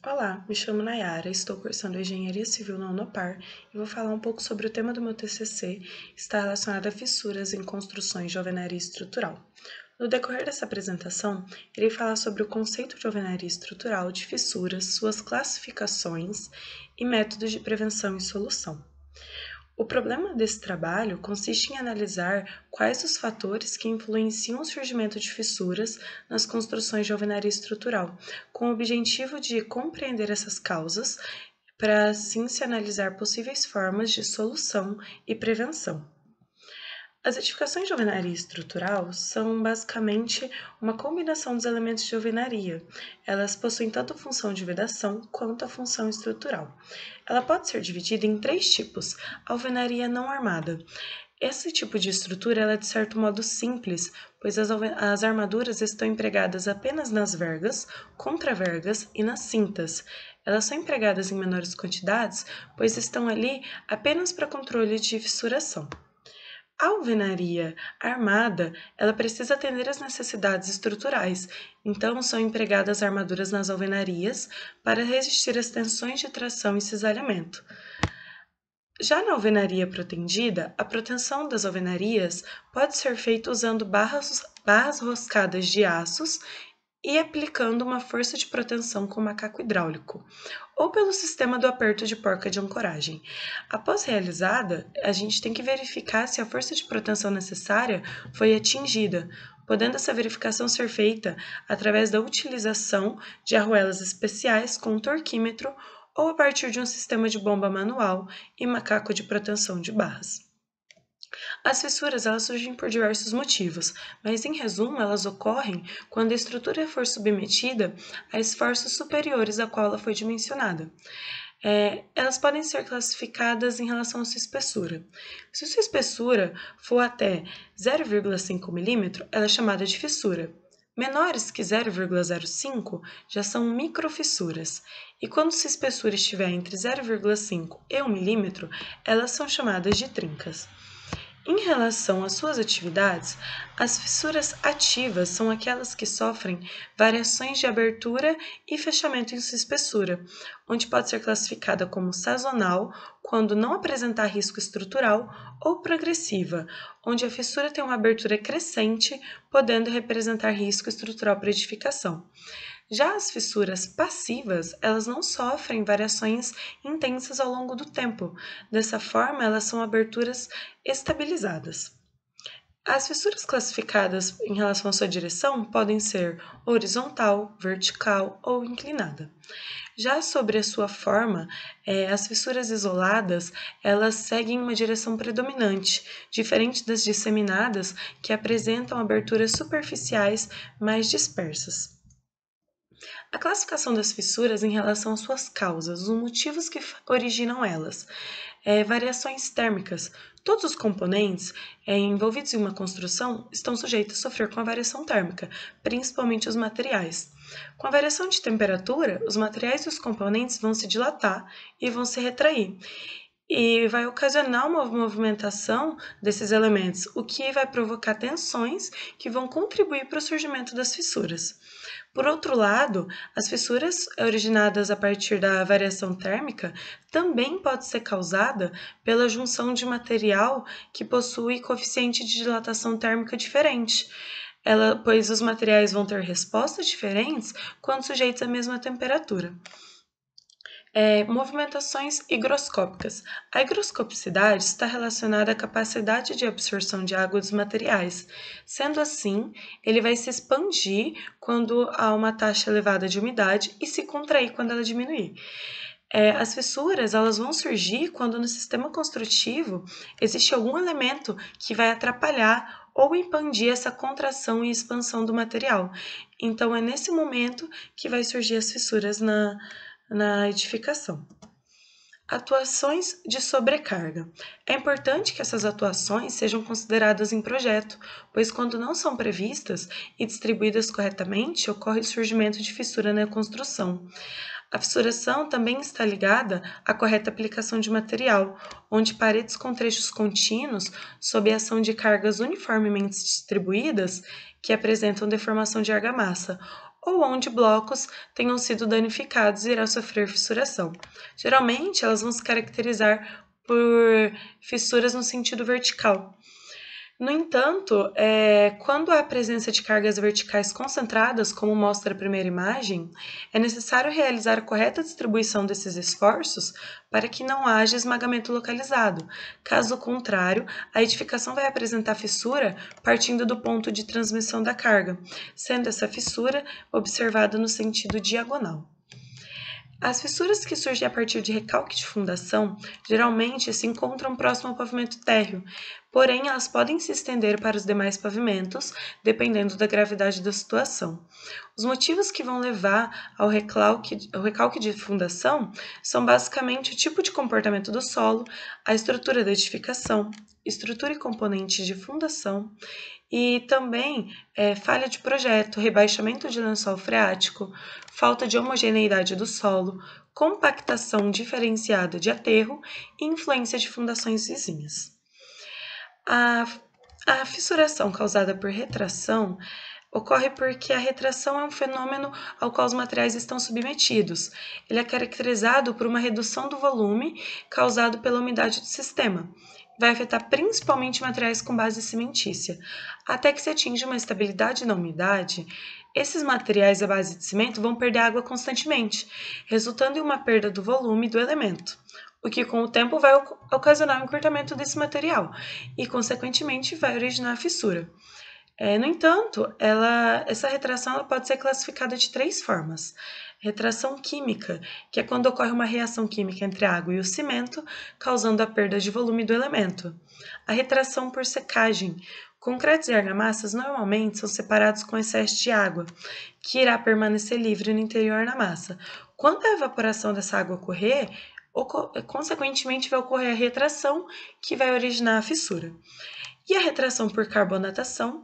Olá, me chamo Nayara, estou cursando Engenharia Civil na Unopar e vou falar um pouco sobre o tema do meu TCC, que está relacionado a fissuras em construções de alvenaria estrutural. No decorrer dessa apresentação, irei falar sobre o conceito de alvenaria estrutural, de fissuras, suas classificações e métodos de prevenção e solução. O problema desse trabalho consiste em analisar quais os fatores que influenciam o surgimento de fissuras nas construções de alvenaria estrutural, com o objetivo de compreender essas causas para assim se analisar possíveis formas de solução e prevenção. As edificações de alvenaria estrutural são basicamente uma combinação dos elementos de alvenaria. Elas possuem tanto a função de vedação quanto a função estrutural. Ela pode ser dividida em três tipos: a alvenaria não armada. Esse tipo de estrutura é de certo modo simples, pois as armaduras estão empregadas apenas nas vergas, contravergas e nas cintas. Elas são empregadas em menores quantidades, pois estão ali apenas para controle de fissuração. A alvenaria armada, ela precisa atender às necessidades estruturais, então são empregadas armaduras nas alvenarias para resistir às tensões de tração e cisalhamento. Já na alvenaria protendida, a proteção das alvenarias pode ser feita usando barras roscadas de aços e aplicando uma força de proteção com macaco hidráulico, ou pelo sistema do aperto de porca de ancoragem. Após realizada, a gente tem que verificar se a força de proteção necessária foi atingida, podendo essa verificação ser feita através da utilização de arruelas especiais com torquímetro ou a partir de um sistema de bomba manual e macaco de proteção de barras. As fissuras elas surgem por diversos motivos, mas em resumo elas ocorrem quando a estrutura for submetida a esforços superiores a qual ela foi dimensionada. Elas podem ser classificadas em relação à sua espessura. Se sua espessura for até 0,5 milímetro, ela é chamada de fissura. Menores que 0,05 já são microfissuras, e quando sua espessura estiver entre 0,5 e 1 milímetro, elas são chamadas de trincas. Em relação às suas atividades, as fissuras ativas são aquelas que sofrem variações de abertura e fechamento em sua espessura, onde pode ser classificada como sazonal, quando não apresentar risco estrutural, ou progressiva, onde a fissura tem uma abertura crescente, podendo representar risco estrutural para edificação. Já as fissuras passivas, elas não sofrem variações intensas ao longo do tempo. Dessa forma, elas são aberturas estabilizadas. As fissuras classificadas em relação à sua direção podem ser horizontal, vertical ou inclinada. Já sobre a sua forma, as fissuras isoladas, elas seguem uma direção predominante, diferente das disseminadas, que apresentam aberturas superficiais mais dispersas. A classificação das fissuras em relação às suas causas, os motivos que originam elas. Variações térmicas. Todos os componentes envolvidos em uma construção estão sujeitos a sofrer com a variação térmica, principalmente os materiais. Com a variação de temperatura, os materiais e os componentes vão se dilatar e vão se retrair. E vai ocasionar uma movimentação desses elementos, o que vai provocar tensões que vão contribuir para o surgimento das fissuras. Por outro lado, as fissuras originadas a partir da variação térmica também pode ser causada pela junção de material que possui coeficiente de dilatação térmica diferente, pois os materiais vão ter respostas diferentes quando sujeitos à mesma temperatura. Movimentações higroscópicas. A higroscopicidade está relacionada à capacidade de absorção de água dos materiais. Sendo assim, ele vai se expandir quando há uma taxa elevada de umidade e se contrair quando ela diminuir. As fissuras elas vão surgir quando no sistema construtivo existe algum elemento que vai atrapalhar ou impedir essa contração e expansão do material. Então, é nesse momento que vai surgir as fissuras na edificação. Atuações de sobrecarga. É importante que essas atuações sejam consideradas em projeto, pois quando não são previstas e distribuídas corretamente, ocorre o surgimento de fissura na construção. A fissuração também está ligada à correta aplicação de material, onde paredes com trechos contínuos, sob a ação de cargas uniformemente distribuídas, que apresentam deformação de argamassa, ou onde blocos tenham sido danificados e irá sofrer fissuração. Geralmente, elas vão se caracterizar por fissuras no sentido vertical. No entanto, quando há presença de cargas verticais concentradas, como mostra a primeira imagem, é necessário realizar a correta distribuição desses esforços para que não haja esmagamento localizado. Caso contrário, a edificação vai apresentar fissura partindo do ponto de transmissão da carga, sendo essa fissura observada no sentido diagonal. As fissuras que surgem a partir de recalque de fundação geralmente se encontram próximo ao pavimento térreo, porém elas podem se estender para os demais pavimentos, dependendo da gravidade da situação. Os motivos que vão levar ao recalque de fundação são basicamente o tipo de comportamento do solo, a estrutura da edificação, estrutura e componentes de fundação, e também falha de projeto, rebaixamento de lençol freático, falta de homogeneidade do solo, compactação diferenciada de aterro e influência de fundações vizinhas. A fissuração causada por retração ocorre porque a retração é um fenômeno ao qual os materiais estão submetidos. Ele é caracterizado por uma redução do volume causado pela umidade do sistema. Vai afetar principalmente materiais com base cimentícia. Até que se atinja uma estabilidade na umidade, esses materiais à base de cimento vão perder água constantemente, resultando em uma perda do volume do elemento, o que com o tempo vai ocasionar o encurtamento desse material e, consequentemente, vai originar a fissura. No entanto, essa retração pode ser classificada de 3 formas. Retração química, que é quando ocorre uma reação química entre a água e o cimento, causando a perda de volume do elemento. A retração por secagem. Concretos e argamassas normalmente são separados com excesso de água, que irá permanecer livre no interior da massa. Quando a evaporação dessa água ocorrer, consequentemente vai ocorrer a retração, que vai originar a fissura. E a retração por carbonatação,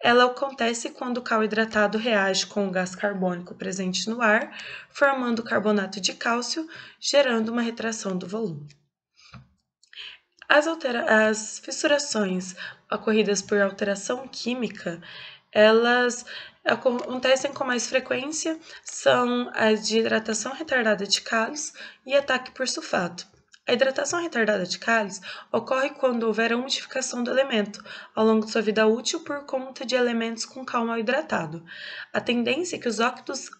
ela acontece quando o cal hidratado reage com o gás carbônico presente no ar, formando carbonato de cálcio, gerando uma retração do volume. As fissurações ocorridas por alteração química, elas acontecem com mais frequência, são as de hidratação retardada de cálice e ataque por sulfato. A hidratação retardada de cálice ocorre quando houver a umidificação do elemento ao longo de sua vida útil por conta de elementos com cal mal hidratado. A tendência é que os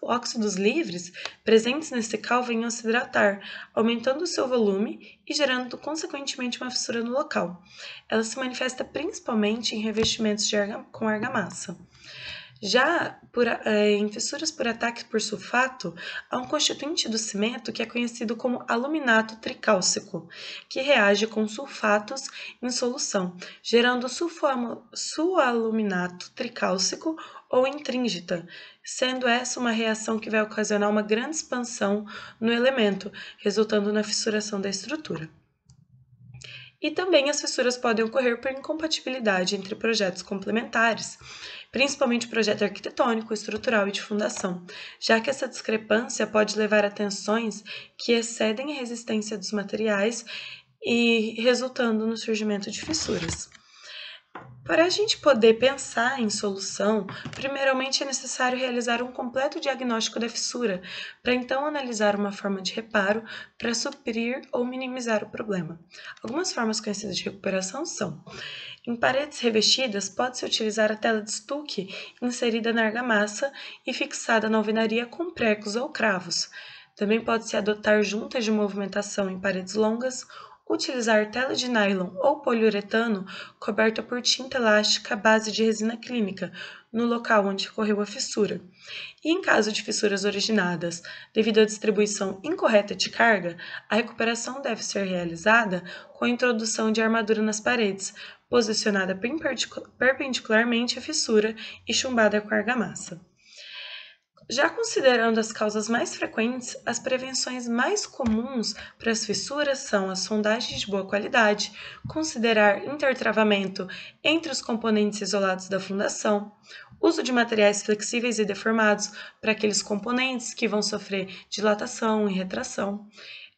óxidos livres presentes nesse cal venham a se hidratar, aumentando o seu volume e gerando consequentemente uma fissura no local. Ela se manifesta principalmente em revestimentos com argamassa. Já em fissuras por ataque por sulfato, há um constituinte do cimento que é conhecido como aluminato tricálcico, que reage com sulfatos em solução, gerando sualuminato tricálcico ou intríngita, sendo essa uma reação que vai ocasionar uma grande expansão no elemento, resultando na fissuração da estrutura. E também as fissuras podem ocorrer por incompatibilidade entre projetos complementares, principalmente projeto arquitetônico, estrutural e de fundação, já que essa discrepância pode levar a tensões que excedem a resistência dos materiais e resultando no surgimento de fissuras. Para a gente poder pensar em solução, primeiramente é necessário realizar um completo diagnóstico da fissura, para então analisar uma forma de reparo para suprir ou minimizar o problema. Algumas formas conhecidas de recuperação são: em paredes revestidas, pode-se utilizar a tela de estuque inserida na argamassa e fixada na alvenaria com pregos ou cravos. Também pode-se adotar juntas de movimentação em paredes longas, utilizar tela de nylon ou poliuretano coberta por tinta elástica à base de resina clínica no local onde ocorreu a fissura. E em caso de fissuras originadas devido à distribuição incorreta de carga, a recuperação deve ser realizada com a introdução de armadura nas paredes, posicionada perpendicularmente à fissura e chumbada com argamassa. Já considerando as causas mais frequentes, as prevenções mais comuns para as fissuras são as sondagens de boa qualidade, considerar intertravamento entre os componentes isolados da fundação, uso de materiais flexíveis e deformados para aqueles componentes que vão sofrer dilatação e retração,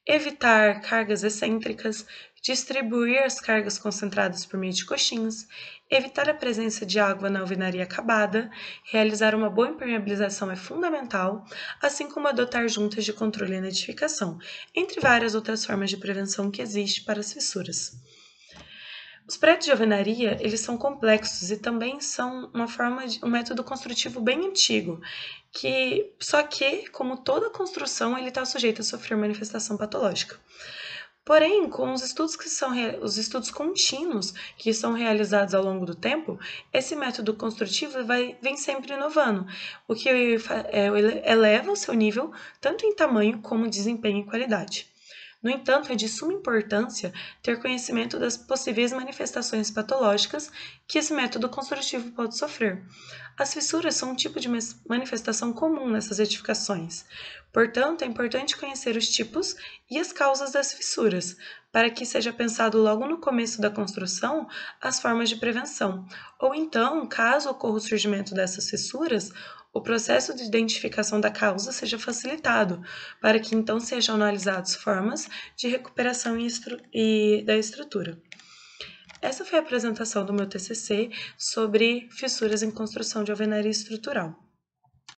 evitar cargas excêntricas, distribuir as cargas concentradas por meio de coxins, evitar a presença de água na alvenaria acabada, realizar uma boa impermeabilização é fundamental, assim como adotar juntas de controle e nidificação, entre várias outras formas de prevenção que existem para as fissuras. Os prédios de alvenaria, eles são complexos e também são um método construtivo bem antigo, só que, como toda construção, ele está sujeito a sofrer manifestação patológica. Porém, com os estudos contínuos que são realizados ao longo do tempo, esse método construtivo vem sempre inovando, o que eleva o seu nível tanto em tamanho como desempenho e qualidade. No entanto, é de suma importância ter conhecimento das possíveis manifestações patológicas que esse método construtivo pode sofrer. As fissuras são um tipo de manifestação comum nessas edificações. Portanto, é importante conhecer os tipos e as causas das fissuras, para que seja pensado logo no começo da construção as formas de prevenção. Ou então, caso ocorra o surgimento dessas fissuras, o processo de identificação da causa seja facilitado, para que então sejam analisadas formas de recuperação da estrutura. Essa foi a apresentação do meu TCC sobre fissuras em construção de alvenaria estrutural.